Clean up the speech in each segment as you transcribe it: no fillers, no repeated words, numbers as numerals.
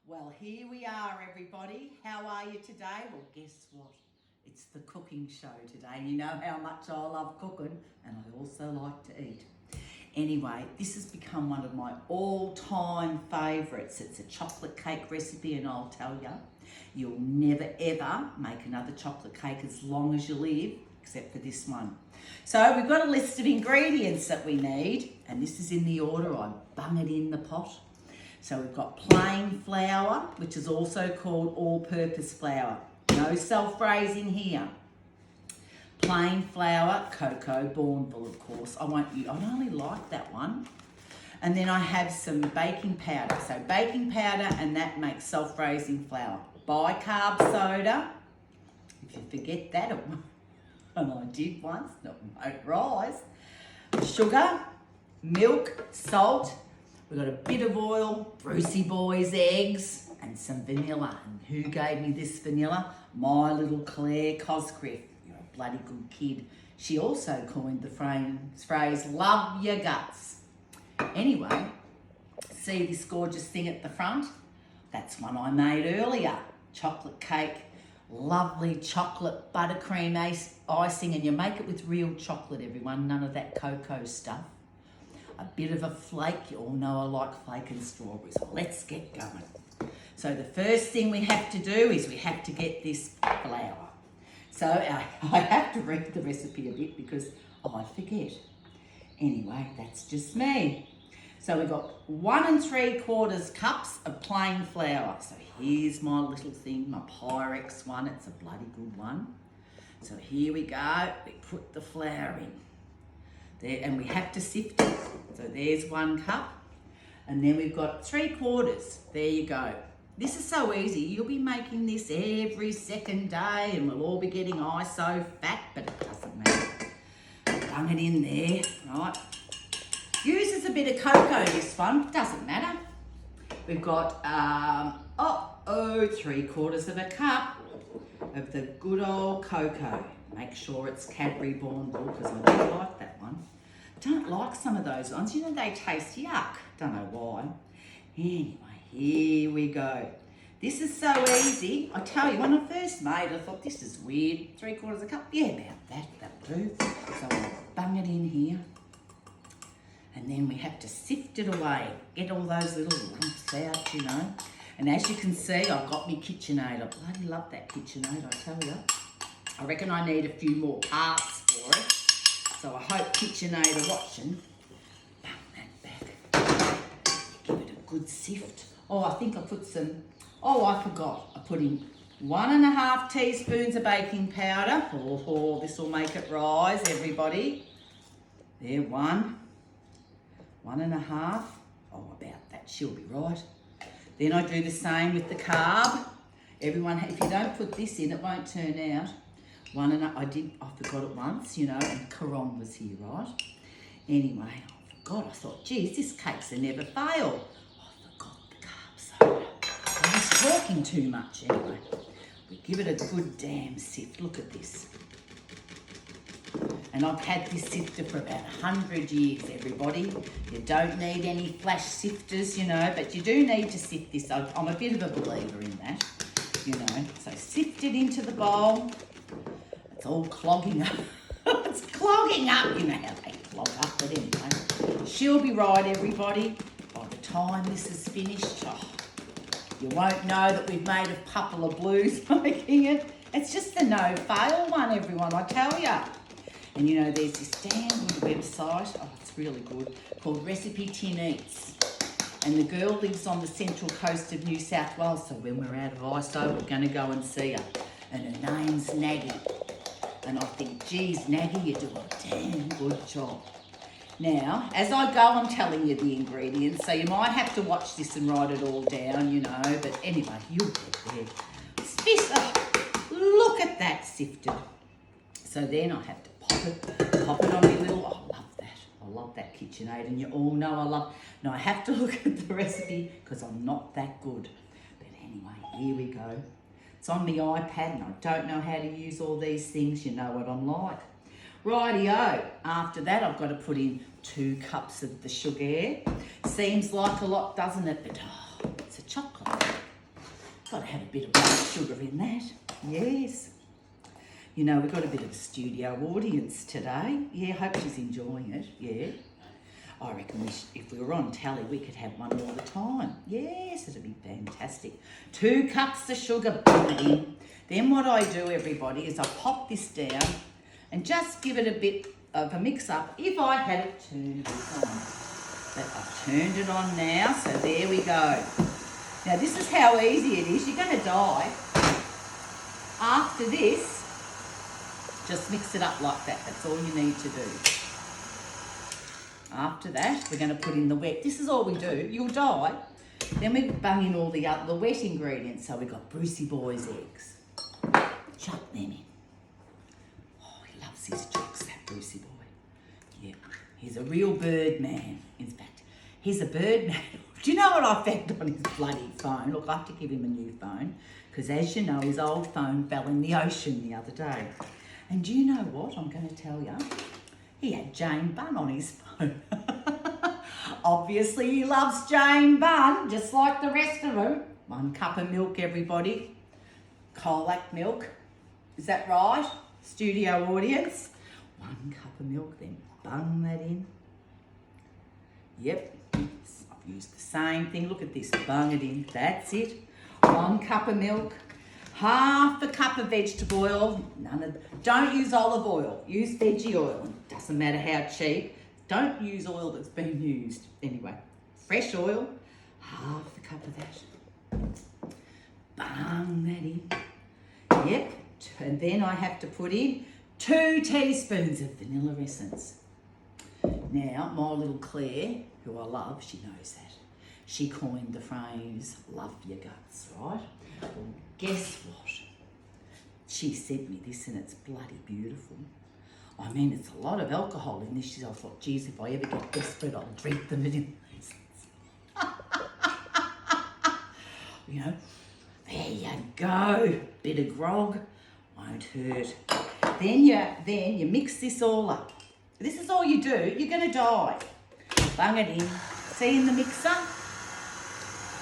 Well, here we are, everybody. How are you today? Well, guess what? It's the cooking show today. You know how much I love cooking, and I also like to eat. Anyway, this has become one of my all-time favourites. It's a chocolate cake recipe, and I'll tell you, you'll never ever make another chocolate cake as long as you live, except for this one. So we've got a list of ingredients that we need, and this is in the order I bung it in the pot. So we've got plain flour, which is also called all-purpose flour. No self-raising here. Plain flour, cocoa, Bourneville, of course. I only like that one. And then I have some baking powder. So baking powder, and that makes self-raising flour. Bicarb soda. If you forget that, and I did once, it won't rise. Sugar, milk, salt. We've got a bit of oil, Brucey Boys eggs, and some vanilla. And who gave me this vanilla? My little Claire Cosgriff. You're a bloody good kid. She also coined the phrase, love your guts. Anyway, see this gorgeous thing at the front? That's one I made earlier. Chocolate cake, lovely chocolate buttercream icing, and you make it with real chocolate, everyone, none of that cocoa stuff. A bit of a flake. You all know I like flake and strawberries. Let's get going. So the first thing we have to do is we have to get this flour. So I have to read the recipe a bit because I forget. Anyway, that's just me. So we've got 1 3/4 cups of plain flour. So here's my little thing, my Pyrex one. It's a bloody good one. So here we go. We put the flour in. There, and we have to sift it. So there's 1 cup. And then we've got 3/4. There you go. This is so easy. You'll be making this every second day and we'll all be getting ISO fat, but it doesn't matter. Bung it in there, right? Uses a bit of cocoa, this one, doesn't matter. We've got, 3/4 cup of the good old cocoa. Make sure it's Cadbury Bourneville because I do like that one. Don't like some of those ones. You know, they taste yuck. Don't know why. Anyway, here we go. This is so easy. I tell you, when I first made it, I thought, this is weird. 3/4 cup? Yeah, about that. That'll do. So I'll bung it in here. And then we have to sift it away. Get all those little lumps out, you know. And as you can see, I've got my KitchenAid. I bloody love that KitchenAid, I tell you. I reckon I need a few more parts for it. So I hope KitchenAid are watching. Bung that back. Give it a good sift. Oh, I think I put some, I forgot. I put in 1.5 teaspoons of baking powder. Oh, this will make it rise, everybody. There, 1.5. Oh, about that, she'll be right. Then I do the same with the carb. Everyone, if you don't put this in, it won't turn out. I forgot it once, you know, and Caron was here, right? Anyway, I forgot. I thought, geez, this cake's a never fail. I forgot the carb soda. I was talking too much anyway. We give it a good damn sift. Look at this. And I've had this sifter for about 100 years, everybody. You don't need any flash sifters, you know, but you do need to sift this. I'm a bit of a believer in that, you know. So sift it into the bowl. It's all clogging up. It's clogging up. You know how they clog up, but anyway. She'll be right, everybody. By the time this is finished, you won't know that we've made a couple of blues making it. It's just the no-fail one, everyone, I tell ya. And you know, there's this damn good website, it's really good, called Recipe Tin Eats. And the girl lives on the central coast of New South Wales, so when we're out of ISO, we're going to go and see her. And her name's Naggy. And I think, geez, Naggy, you do a damn good job. Now, as I go, I'm telling you the ingredients, so you might have to watch this and write it all down, you know, but anyway, you'll get there. Look at that sifted. So then I have to pop it on my little, I love that KitchenAid, and you all know I love, now I have to look at the recipe because I'm not that good. But anyway, here we go. It's on my iPad and I don't know how to use all these things, you know what I'm like. Rightio, after that I've got to put in 2 cups of the sugar. Seems like a lot, doesn't it? But it's a chocolate. got to have a bit of white sugar in that. Yes. You know, we've got a bit of a studio audience today. Yeah, hope she's enjoying it. Yeah. I reckon if we were on tally, we could have one all the time. Yes, it'd be fantastic. 2 cups of sugar, bung it in. Then what I do, everybody, is I pop this down and just give it a bit of a mix up if I had it turned on. But I've turned it on now, so there we go. Now this is how easy it is. You're going to die. After this, just mix it up like that. That's all you need to do. After that, we're going to put in the wet. This is all we do. You'll die. Then we bung in all the wet ingredients. So we've got Brucey Boy's eggs. Chuck them in. Oh, he loves his chocks, that Brucey Boy. Yeah, he's a real bird man. In fact, he's a bird man. Do you know what I found on his bloody phone? Look, I have to give him a new phone because, as you know, his old phone fell in the ocean the other day. And do you know what I'm going to tell you? He had Jane Bunn on his phone. Obviously, he loves Jane Bunn, just like the rest of them. 1 cup of milk, everybody. Colac milk. Is that right? Studio audience. 1 cup of milk, then bung that in. Yep. I've used the same thing. Look at this. Bung it in. That's it. 1 cup of milk. Half a cup of vegetable oil. Don't use olive oil. Use veggie oil. Doesn't matter how cheap. Don't use oil that's been used. Anyway, fresh oil. Half a cup of that. Bung that in. Yep. And then I have to put in 2 teaspoons of vanilla essence. Now, my little Claire, who I love, she knows that. She coined the phrase, love your guts, right? Well, guess what? She sent me this and it's bloody beautiful. I mean, it's a lot of alcohol in this. I thought, geez, if I ever get desperate, I'll drink the vanilla essence. You know, there you go. Bit of grog, won't hurt. Then you mix this all up. This is all you do. You're going to die. Bung it in. See in the mixer?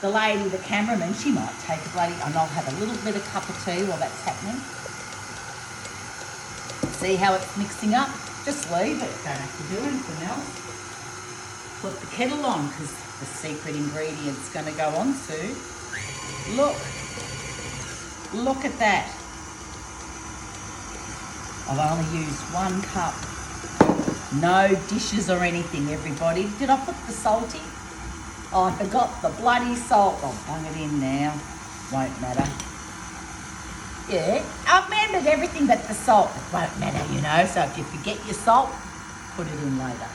The lady, the cameraman, she might take a bloody... And I'll have a little bit of cup of tea while that's happening. See how it's mixing up? Just leave it. Don't have to do anything else. Put the kettle on because the secret ingredient's going to go on soon. Look. Look at that. I've only used 1 cup. No dishes or anything, everybody. Did I put the salty? Oh, I forgot the bloody salt. I'll bung it in now. Won't matter. Yeah, I've remembered everything but the salt. It won't matter, you know. So if you forget your salt, put it in later.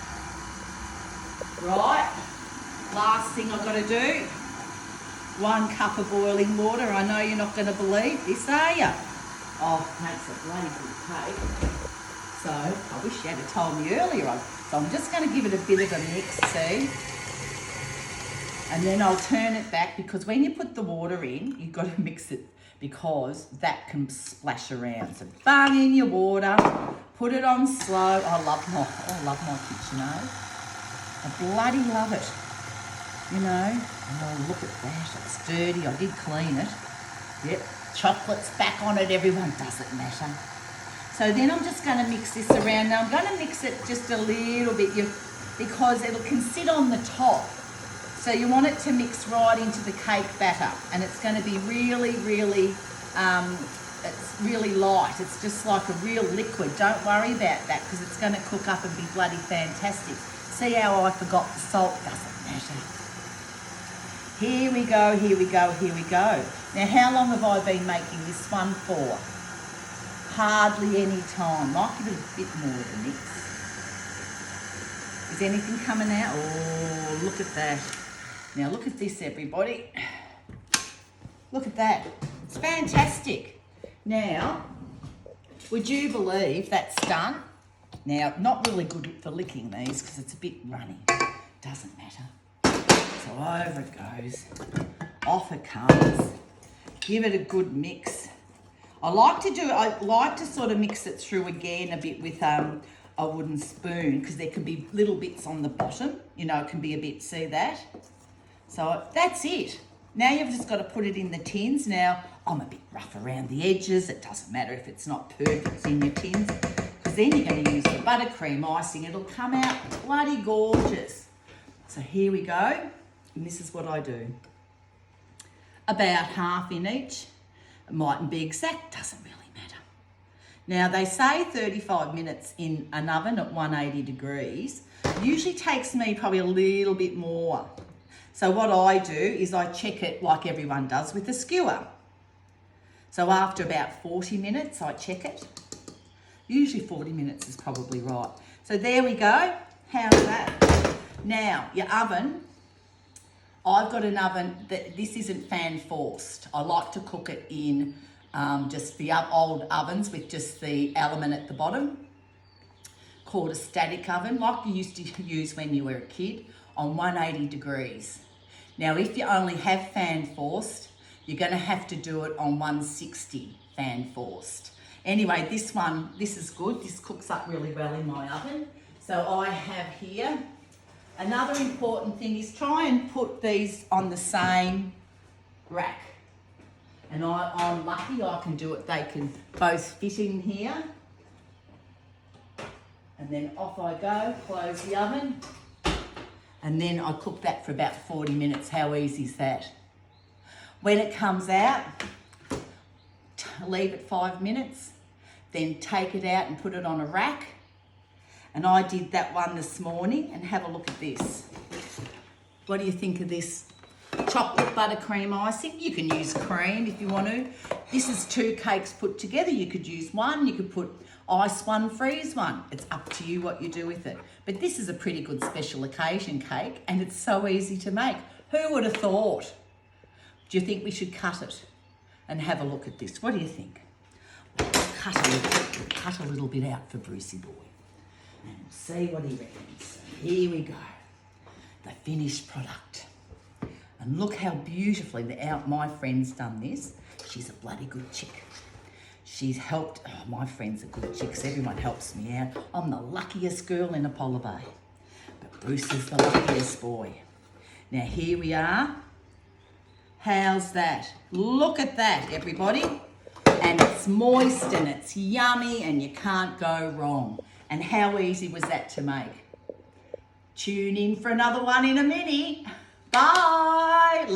Right. Last thing I've got to do. 1 cup of boiling water. I know you're not going to believe this, are you? Oh, makes a bloody good cake. So, I wish you had told me earlier. So I'm just going to give it a bit of a mix, see? And then I'll turn it back because when you put the water in, you've got to mix it because that can splash around. So bung in your water, put it on slow. I love my kids, you know. I bloody love it, you know. Oh, look at that. It's dirty. I did clean it. Yep. Chocolate's back on it, everyone. Doesn't matter. So then I'm just going to mix this around. Now I'm going to mix it just a little bit because it can sit on the top. So you want it to mix right into the cake batter, and it's going to be really, really, it's really light. It's just like a real liquid. Don't worry about that because it's going to cook up and be bloody fantastic. See how I forgot the salt? Doesn't matter. Here we go, here we go, here we go. Now, how long have I been making this one for? Hardly any time. Might give it a bit more of a mix. Is anything coming out? Oh, look at that. Now, look at this, everybody. Look at that. It's fantastic. Now, would you believe that's done? Now, not really good for licking these because it's a bit runny. Doesn't matter. So over it goes. Off it comes. Give it a good mix. I like to sort of mix it through again a bit with a wooden spoon because there can be little bits on the bottom. You know, it can be a bit, see that? So that's it. Now you've just got to put it in the tins. Now, I'm a bit rough around the edges. It doesn't matter if it's not perfect in your tins, because then you're going to use the buttercream icing. It'll come out bloody gorgeous. So here we go. And this is what I do. About half in each. It mightn't be exact, doesn't really matter. Now they say 35 minutes in an oven at 180 degrees. Usually takes me probably a little bit more. So what I do is I check it like everyone does with a skewer. So after about 40 minutes, I check it. Usually 40 minutes is probably right. So there we go. How's that? Now, your oven, I've got an oven that this isn't fan forced. I like to cook it in just the old ovens with just the element at the bottom, called a static oven, like you used to use when you were a kid, on 180 degrees. Now, if you only have fan forced, you're going to have to do it on 160 fan forced. Anyway, this is good. This cooks up really well in my oven. So I have here, another important thing is try and put these on the same rack. And I'm lucky I can do it. They can both fit in here. And then off I go, close the oven. And then I cook that for about 40 minutes. How easy is that? When it comes out, leave it 5 minutes, then take it out and put it on a rack. And I did that one this morning, and have a look at this. What do you think of this? Chocolate buttercream icing. You can use cream if you want to. This is 2 cakes put together. You could use one, you could put ice one, freeze one. It's up to you what you do with it. But this is a pretty good special occasion cake, and it's so easy to make. Who would have thought? Do you think we should cut it and have a look at this? What do you think? Well, cut a little bit out for Brucey boy and see what he reckons. Here we go. The finished product. And look how beautifully my friend's done this. She's a bloody good chick. She's helped, my friends are good chicks. Everyone helps me out. I'm the luckiest girl in Apollo Bay. But Bruce is the luckiest boy. Now here we are. How's that? Look at that, everybody. And it's moist and it's yummy and you can't go wrong. And how easy was that to make? Tune in for another one in a minute. Bye.